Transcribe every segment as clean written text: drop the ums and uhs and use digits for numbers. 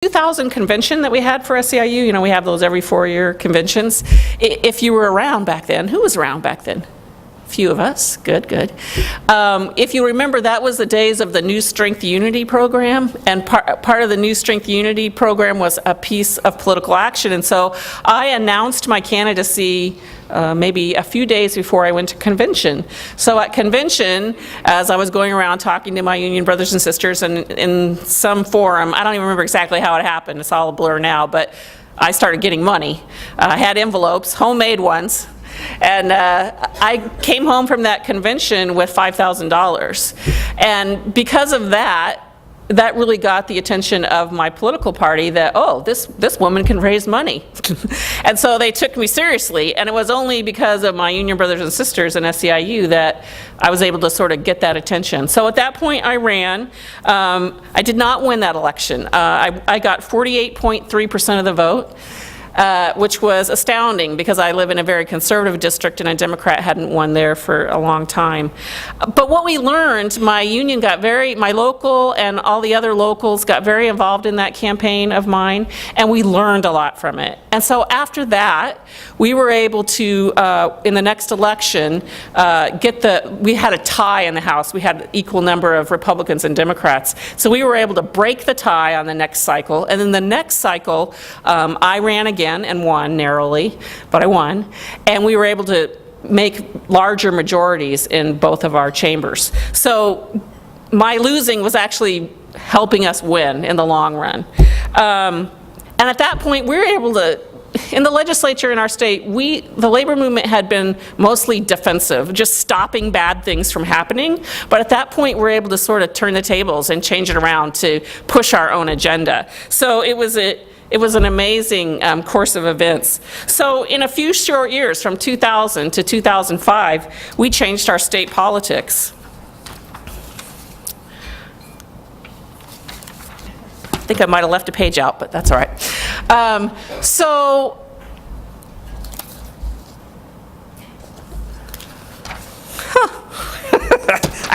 2000 convention that we had for SEIU, you know, we have those every 4-year conventions. If you were around back then, who was around back then? A few of us, good. If you remember, that was the days of the New Strength Unity program, and part of the New Strength Unity program was a piece of political action, and so I announced my candidacy maybe a few days before I went to convention. So at convention, as I was going around talking to my union brothers and sisters, and in some forum, I don't even remember exactly how it happened, it's all a blur now, but I started getting money. I had envelopes, homemade ones, and I came home from that convention with $5,000. And because of that, that really got the attention of my political party that, oh, this woman can raise money. And so they took me seriously, and it was only because of my union brothers and sisters in SEIU that I was able to sort of get that attention. So at that point I ran. I did not win that election. I got 48.3% of the vote. Which was astounding because I live in a very conservative district and a Democrat hadn't won there for a long time. But what we learned, my union got my local and all the other locals got very involved in that campaign of mine, and we learned a lot from it. And so after that, we were able to, in the next election, we had a tie in the House. We had an equal number of Republicans and Democrats. So we were able to break the tie on the next cycle. And then the next cycle, I ran again and won narrowly, but I won. And we were able to make larger majorities in both of our chambers. So my losing was actually helping us win in the long run. And at that point, we were able to, in the legislature in our state, the labor movement had been mostly defensive, just stopping bad things from happening. But at that point, we were able to sort of turn the tables and change it around to push our own agenda. So it was an amazing course of events. So in a few short years, from 2000 to 2005, we changed our state politics. I think I might have left a page out, but that's all right. I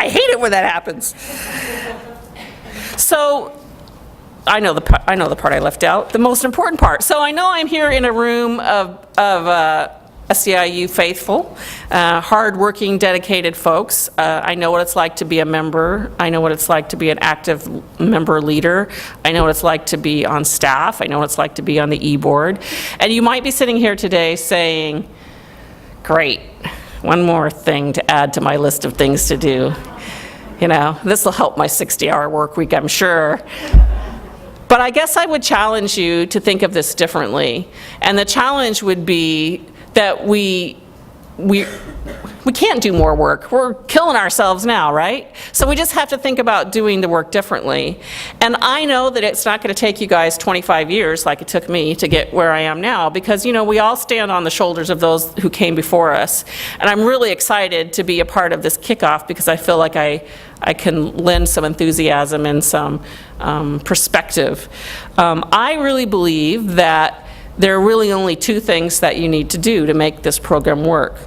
hate it when that happens. So I know the part I left out, the most important part. So I know I'm here in a room of SEIU faithful, hard-working, dedicated folks. I know what it's like to be a member. I know what it's like to be an active member leader. I know what it's like to be on staff. I know what it's like to be on the e-board. And you might be sitting here today saying, great, one more thing to add to my list of things to do. You know, this will help my 60-hour work week, I'm sure. But I guess I would challenge you to think of this differently. And the challenge would be that we can't do more work. We're killing ourselves now, right? So we just have to think about doing the work differently. And I know that it's not going to take you guys 25 years like it took me to get where I am now, because, you know, we all stand on the shoulders of those who came before us. And I'm really excited to be a part of this kickoff because I feel like I can lend some enthusiasm and some perspective. I really believe that there are really only two things that you need to do to make this program work.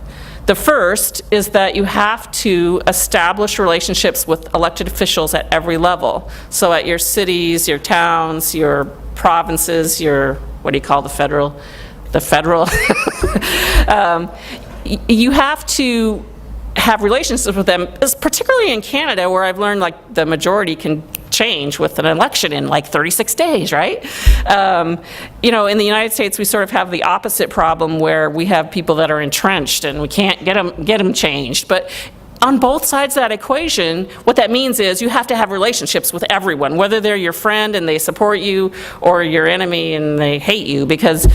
The first is that you have to establish relationships with elected officials at every level. So at your cities, your towns, your provinces, your, what do you call the federal? You have to have relationships with them, particularly in Canada, where I've learned like the majority can change with an election in like 36 days, right? You know, in the United States, we sort of have the opposite problem where we have people that are entrenched and we can't get them changed. But on both sides of that equation, what that means is you have to have relationships with everyone, whether they're your friend and they support you or your enemy and they hate you. Because,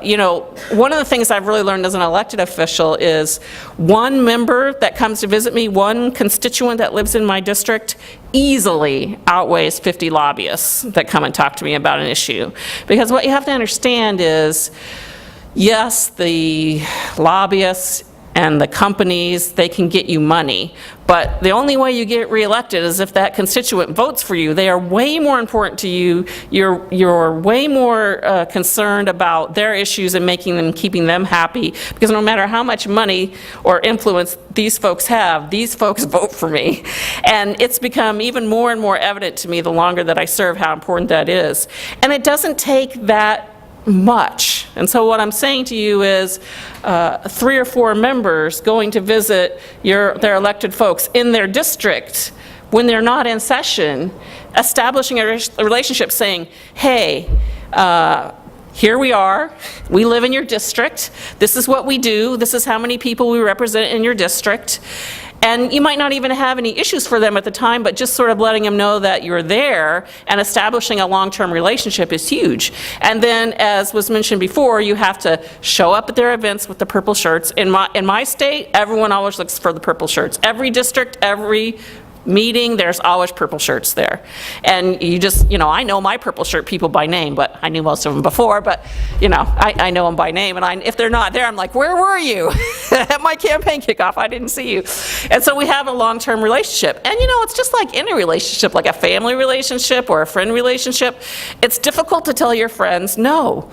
you know, one of the things I've really learned as an elected official is one member that comes to visit me, one constituent that lives in my district, easily outweighs 50 lobbyists that come and talk to me about an issue. Because what you have to understand is, yes, the lobbyists and the companies, they can get you money. But the only way you get reelected is if that constituent votes for you. They are way more important to you. You're way more concerned about their issues and making them, keeping them happy, because no matter how much money or influence these folks have, these folks vote for me. And it's become even more and more evident to me the longer that I serve how important that is. And it doesn't take that much. And so what I'm saying to you is 3 or 4 members going to visit their elected folks in their district when they're not in session, establishing a relationship saying, hey, here we are, we live in your district, this is what we do, this is how many people we represent in your district. And you might not even have any issues for them at the time, but just sort of letting them know that you're there and establishing a long-term relationship is huge. And then, as was mentioned before, you have to show up at their events with the purple shirts. In my state, everyone always looks for the purple shirts. Every district, every meeting, there's always purple shirts there. And you just, I know my purple shirt people by name, but I knew most of them before, but, I know them by name. And if they're not there, I'm like, where were you? At my campaign kickoff, I didn't see you. And so we have a long-term relationship. And, it's just like any relationship, like a family relationship or a friend relationship. It's difficult to tell your friends no.